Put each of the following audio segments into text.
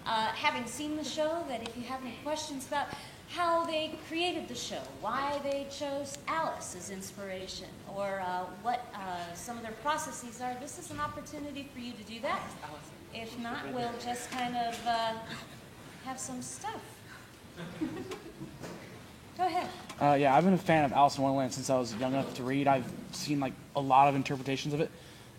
having seen the show, that if you have any questions about how they created the show, why they chose Alice as inspiration, or what some of their processes are, this is an opportunity for you to do that. If not, we'll just kind of have some stuff. Go ahead. Yeah, I've been a fan of Alice in Wonderland since I was young enough to read. I've seen like a lot of interpretations of it.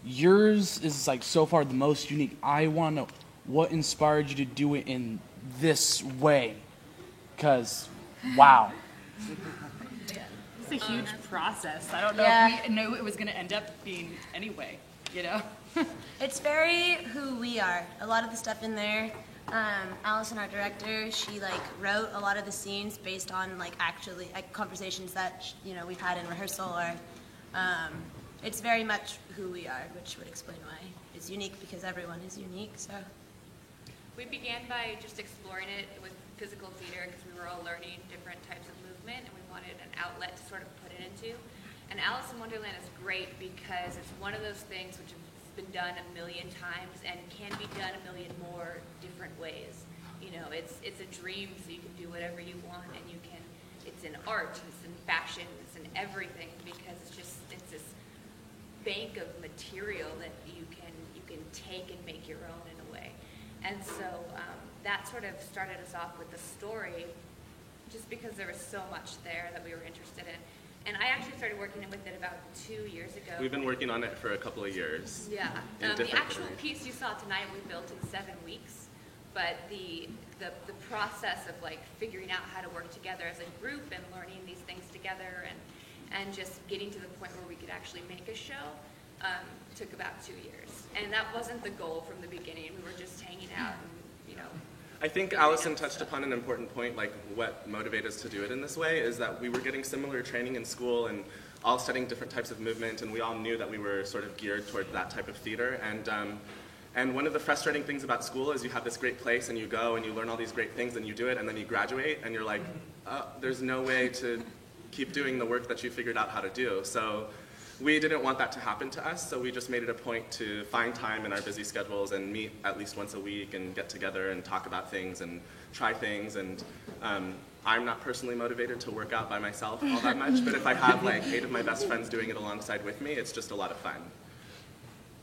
Yours is like so far the most unique. I want to know what inspired you to do it in this way, because wow. It's a huge process. I don't know if we knew it was going to end up being anyway, you know? It's very who we are. A lot of the stuff in there, Allison, our director, she like wrote a lot of the scenes based on like actually like conversations that we've had in rehearsal, or it's very much who we are, which would explain why it's unique, because everyone is unique. So we began by just exploring it with physical theater because we were all learning different types of movement, and we wanted an outlet to sort of put it into. And Alice in Wonderland is great because it's one of those things which has been done a million times and can be done a million more different ways. You know, it's a dream, so you can do whatever you want, and you can. It's in art, it's in fashion, it's in everything, because it's this bank of material that you can take and make your own in a way. And so that sort of started us off with the story, just because there was so much there that we were interested in. And I actually started working with it about 2 years ago. We've been working on it for a couple of years. Yeah. The actual piece you saw tonight we built in 7 weeks, but the process of like figuring out how to work together as a group and learning these things together and just getting to the point where we could actually make a show took about 2 years. And that wasn't the goal from the beginning. We were just hanging out and, you know. I think Allison touched upon an important point, like what motivated us to do it in this way is that we were getting similar training in school and all studying different types of movement, and we all knew that we were sort of geared toward that type of theater. And one of the frustrating things about school is you have this great place and you go and you learn all these great things and you do it, and then you graduate and you're like, oh, there's no way to keep doing the work that you figured out how to do. So we didn't want that to happen to us, so we just made it a point to find time in our busy schedules and meet at least once a week and get together and talk about things and try things. And I'm not personally motivated to work out by myself all that much, but if I have like 8 of my best friends doing it alongside with me, it's just a lot of fun.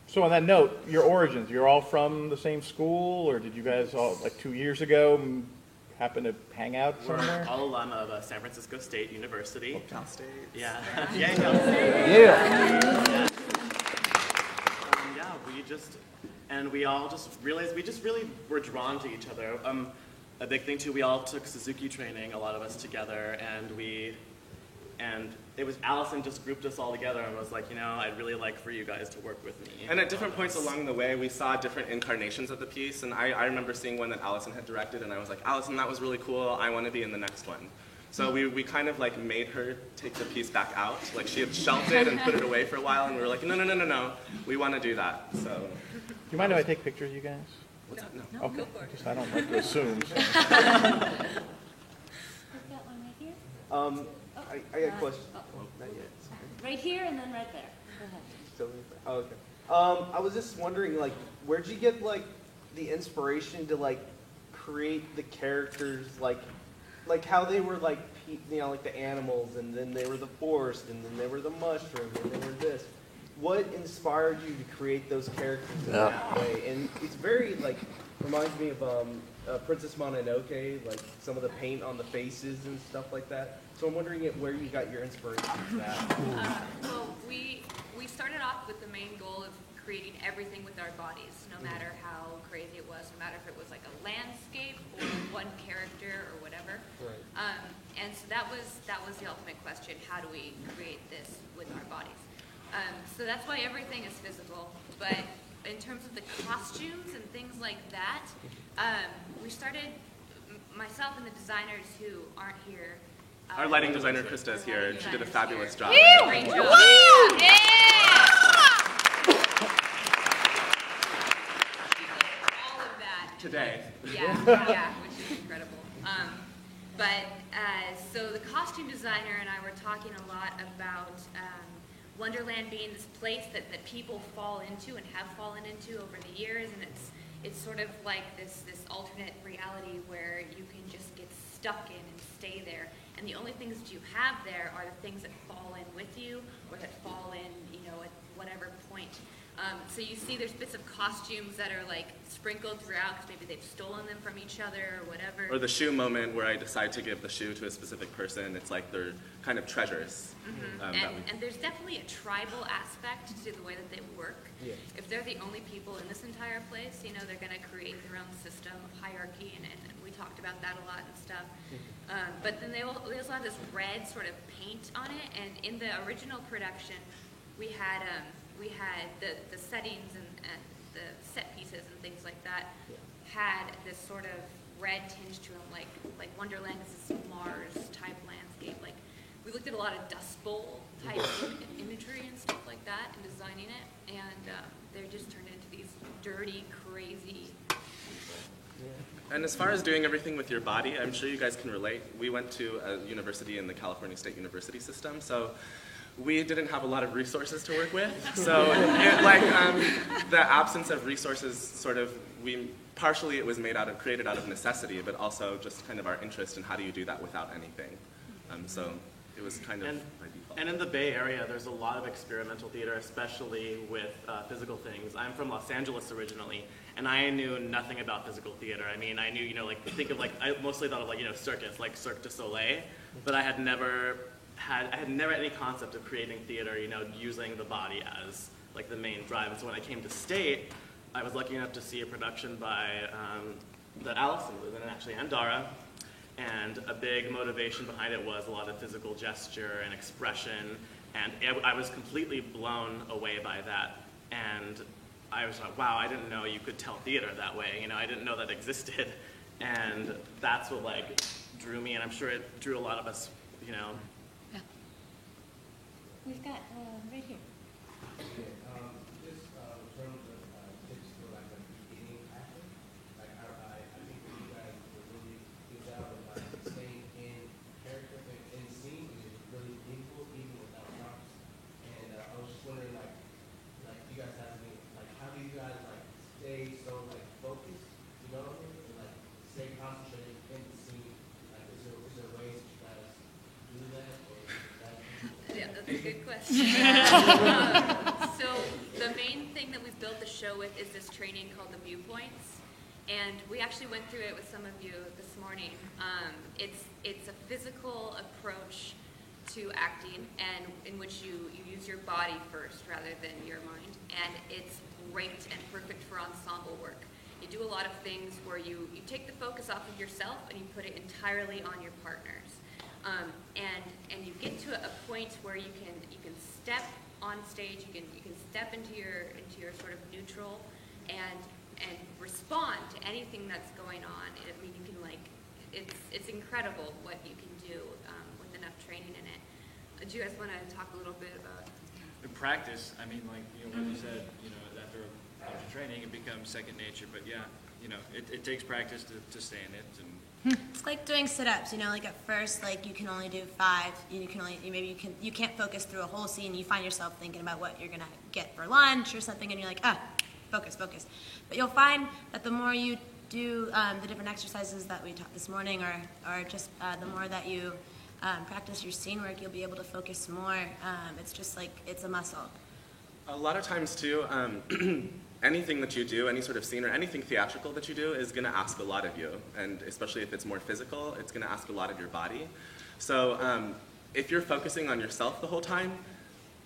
So on that note, your origins, you're all from the same school, or did you guys all, like 2 years ago, happen to hang out somewhere? We're all alum of San Francisco State University. Cal State. Yeah. Yeah, Cal State. Yeah. We all just realized we just really were drawn to each other. A big thing too, we all took Suzuki training, a lot of us together, and it was Allison just grouped us all together and was like, I'd really like for you guys to work with me. And at different points along the way, we saw different incarnations of the piece, and I remember seeing one that Allison had directed, and I was like, Allison, that was really cool, I want to be in the next one. So we kind of like made her take the piece back out. Like she had shelved it and put it away for a while, and we were like, no, we want to do that. So. Do you mind if I take pictures of you guys? What's that? No. Okay. I don't like to assume. So. We've got one right here. I got a question. Not yet. Sorry. Right here and then right there. Go ahead. Oh, okay. I was just wondering, like, where'd you get like the inspiration to like create the characters, like how they were like like the animals, and then they were the forest, and then they were the mushroom, and they were this. What inspired you to create those characters in that way? And it's very like reminds me of Princess Mononoke, like some of the paint on the faces and stuff like that. So I'm wondering where you got your inspiration for that. Well, we started off with the main goal of creating everything with our bodies, no matter how crazy it was, no matter if it was like a landscape or one character or whatever. Right. And so that was the ultimate question: how do we create this with our bodies? So that's why everything is physical. But in terms of the costumes and things like that, we started, myself and the designers who aren't here. Our lighting designer, Krista, is here, and she did a fabulous job. Great job. Yeah! All of that. Today. Yeah, which is incredible. So the costume designer and I were talking a lot about Wonderland being this place that people fall into and have fallen into over the years, and it's sort of like this alternate reality where you can just get stuck in and stay there. And the only things that you have there are the things that fall in with you or that fall in, at whatever point. So you see there's bits of costumes that are like sprinkled throughout because maybe they've stolen them from each other or whatever. Or the shoe moment where I decide to give the shoe to a specific person. It's like they're kind of treasures. And there's definitely a tribal aspect to the way that they work. Yeah. If they're the only people in this entire place, they're going to create their own system of hierarchy, and we talked about that a lot and stuff. But then they also have this red sort of paint on it, and in the original production, we had the settings and the set pieces and things like that had this sort of red tinge to them, like Wonderland is this Mars type landscape. Like we looked at a lot of Dust Bowl type imagery and stuff like that in designing it, and they just turned into these dirty, crazy. And as far as doing everything with your body, I'm sure you guys can relate. We went to a university in the California State University system, so we didn't have a lot of resources to work with. So the absence of resources sort of, partially it was created out of necessity, but also just kind of our interest in how do you do that without anything. So it was kind of by default. And in the Bay Area, there's a lot of experimental theater, especially with physical things. I'm from Los Angeles originally, and I knew nothing about physical theater. I mean, I knew, I mostly thought of circus, like Cirque du Soleil, but I had never had any concept of creating theater, using the body as like the main drive. And so when I came to State, I was lucky enough to see a production by that Allison was in, actually, and Dara. And a big motivation behind it was a lot of physical gesture and expression, and I was completely blown away by that. And I was like, wow, I didn't know you could tell theater that way. I didn't know that existed, and that's what drew me, and I'm sure it drew a lot of us. We've got right here. Just in terms of tips for a beginning actor, I think that you guys were really good job of staying in character and in scene, which is really meaningful even without props. And I was just wondering, do you guys have any, how do you guys stay so focused, and stay concentrated in the scene? Is there ways that you guys do that, or is that? Yeah, that's a good question. So the main thing that we've built the show with is this training called the Viewpoints, and we actually went through it with some of you this morning. It's a physical approach to acting, and in which you use your body first rather than your mind, and it's great and perfect for ensemble work. You do a lot of things where you take the focus off of yourself and you put it entirely on your partners. And you get to a point where you can step on stage, you can step into your sort of neutral and respond to anything that's going on. I mean, you can it's incredible what you can do with enough training in it. Do you guys want to talk a little bit about? In practice, I mean, what you said, after training, it becomes second nature. But yeah, it takes practice to stay in it. And it's like doing sit-ups, at first, you can only do 5, you can't focus through a whole scene, you find yourself thinking about what you're gonna get for lunch or something, and you're like, focus. But you'll find that the more you do the different exercises that we taught this morning, or just the more that you practice your scene work, you'll be able to focus more. It's just it's a muscle. A lot of times too, anything that you do, any sort of scene or anything theatrical that you do is going to ask a lot of you, and especially if it's more physical, it's going to ask a lot of your body. So if you're focusing on yourself the whole time,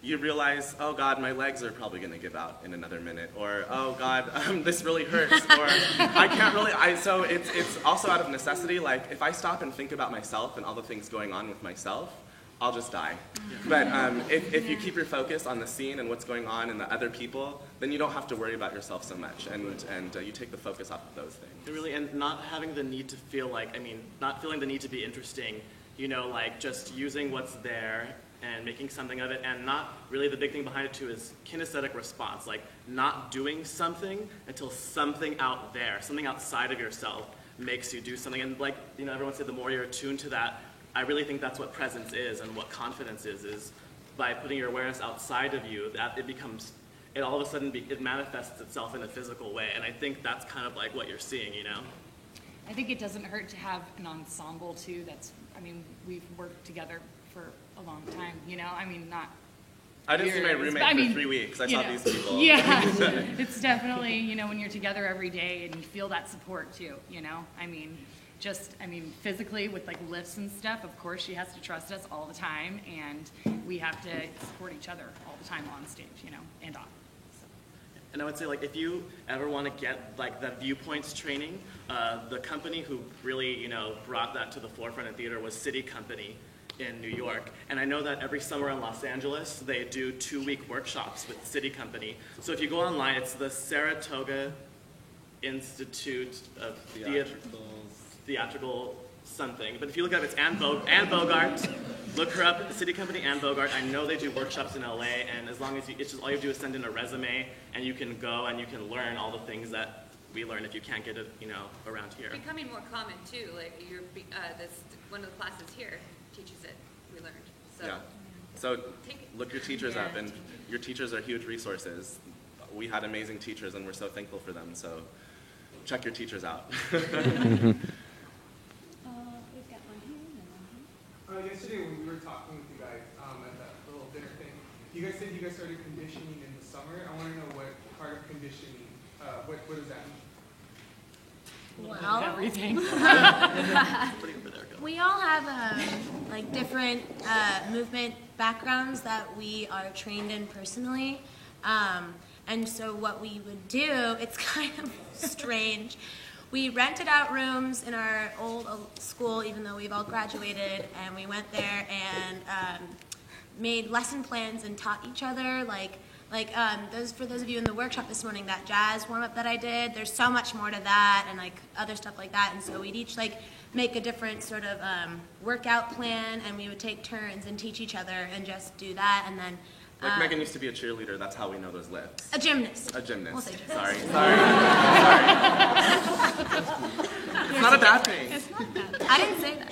you realize, oh God, my legs are probably going to give out in another minute, or oh God, this really hurts, or I can't really. So it's also out of necessity. If I stop and think about myself and all the things going on with myself, I'll just die. But if you keep your focus on the scene and what's going on and the other people, then you don't have to worry about yourself so much, and you take the focus off of those things. Really, and not having the need to feel not feeling the need to be interesting, just using what's there and making something of it, and not really the big thing behind it too is kinesthetic response, not doing something until something out there, something outside of yourself makes you do something, and everyone said, the more you're attuned to that, I really think that's what presence is and what confidence is by putting your awareness outside of you, that it all of a sudden it manifests itself in a physical way. And I think that's kind of like what you're seeing, you know? I think it doesn't hurt to have an ensemble too. We've worked together for a long time, you know? I mean, not I didn't see my years, roommate but I for mean, 3 weeks. I you saw know, these people. Yeah, it's definitely, you know, when you're together every day and you feel that support too, you know? Physically with like lifts and stuff, of course she has to trust us all the time, and we have to support each other all the time on stage, you know, and off. And I would say, like, if you ever want to get like the viewpoints training, the company who really, you know, brought that to the forefront in theater was City Company in New York. And I know that every summer in Los Angeles, they do 2-week workshops with City Company. So if you go online, it's the Saratoga Institute of Theatrical something. But if you look up, it's Anne Bogart. Look her up, City Company, Anne Bogart. I know they do workshops in LA, and as long as it's just all you have to do is send in a resume, and you can go and you can learn all the things that we learn if you can't get it, you know, around here. It's becoming more common too. Like one of the classes here teaches it. We learned. So. Yeah. So look your teachers up, and your teachers are huge resources. We had amazing teachers, and we're so thankful for them. So check your teachers out. We've got one here and then one here. Yesterday when we were talking with you guys at that little dinner thing, you guys said you guys started conditioning in the summer. I want to know what part of conditioning, what does that mean? Well, Everything. we all have like different movement backgrounds that we are trained in personally. And so what we would do, it's kind of strange. We rented out rooms in our old school, even though we've all graduated, and we went there and made lesson plans and taught each other. For those of you in the workshop this morning, that jazz warm-up that I did, there's so much more to that and like other stuff like that. And so we'd each like make a different sort of workout plan, and we would take turns and teach each other and just do that. And then Like Megan used to be a cheerleader, that's how we know those lifts. a gymnast. A gymnast. We'll say gymnast. Sorry. It's not a bad thing. It's not bad. I didn't say that.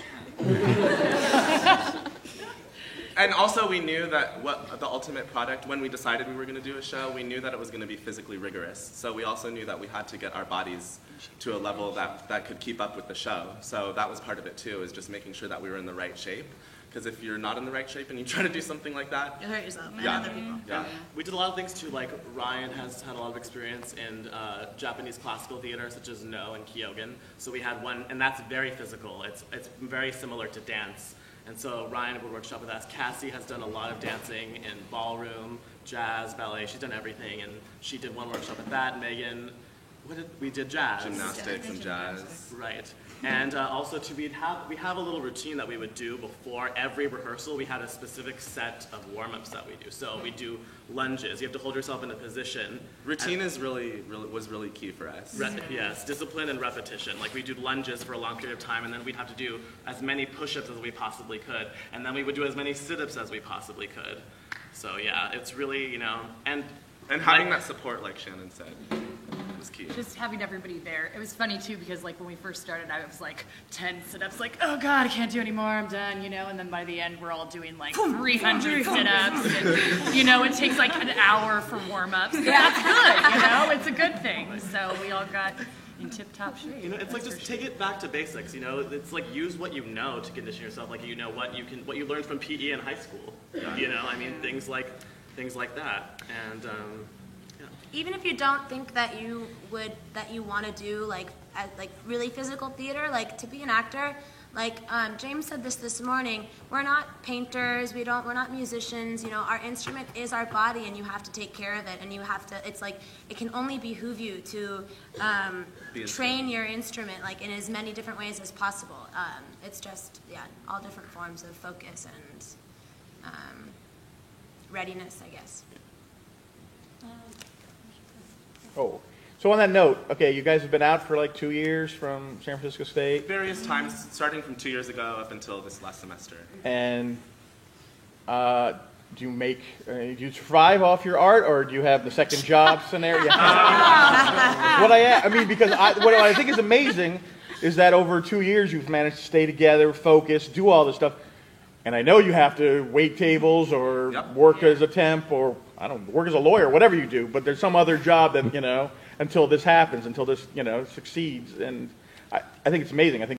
And also we knew that what the ultimate product, when we decided we were going to do a show, we knew that it was going to be physically rigorous. So we also knew that we had to get our bodies to a level that could keep up with the show. So that was part of it too, is just making sure that we were in the right shape. Because if you're not in the right shape and you try to do something like that, You'll hurt yourself and yeah, other people. yeah. We did a lot of things too, like Ryan has had a lot of experience in Japanese classical theater, such as No and Kyogen. So we had one, and that's very physical. It's very similar to dance. And so Ryan would workshop with us. Cassie has done a lot of dancing in ballroom, jazz, ballet. She's done everything, and she did one workshop at that. Megan, we did jazz. Gymnastics and jazz. Right. And also we have a little routine that we would do before every rehearsal. We had a specific set of warm-ups that we do. So we do lunges. You have to hold yourself in a position. Routine was really key for us. Yes, discipline and repetition. Like we do lunges for a long period of time, and then we'd have to do as many push-ups as we possibly could, and then we would do as many sit-ups as we possibly could. So yeah, it's really, you know, and having that support, like Shannon said, was key. Just having everybody there. It was funny too, because like when we first started, I was like 10 sit-ups, like, oh God, I can't do any more, I'm done, you know, and then by the end, we're all doing like 300 sit-ups, and, you know, it takes like an hour for warm-ups, but that's good, you know, it's a good thing. So we all got in tip-top shape. You know, it's like just take it back to basics, you know, it's like use what you know to condition yourself, like you know what you learned from PE in high school, you know, I mean, things like that, and Even if you don't think that you want to do like really physical theater, like to be an actor, like James said this morning, we're not painters, we're not musicians, you know, our instrument is our body, and you have to take care of it, and you have to, it's like, it can only behoove you to train your instrument like in as many different ways as possible. It's just, all different forms of focus and readiness, I guess. Oh, so on that note, okay, you guys have been out for like 2 years from San Francisco State. Various times, starting from 2 years ago up until this last semester. And do you survive off your art, or do you have the second job scenario? Because what I think is amazing is that over 2 years you've managed to stay together, focus, do all this stuff. And I know you have to wait tables or work as a temp or I don't work as a lawyer, whatever you do, but there's some other job that, you know, until this happens, until this, you know, succeeds. And I think it's amazing. I think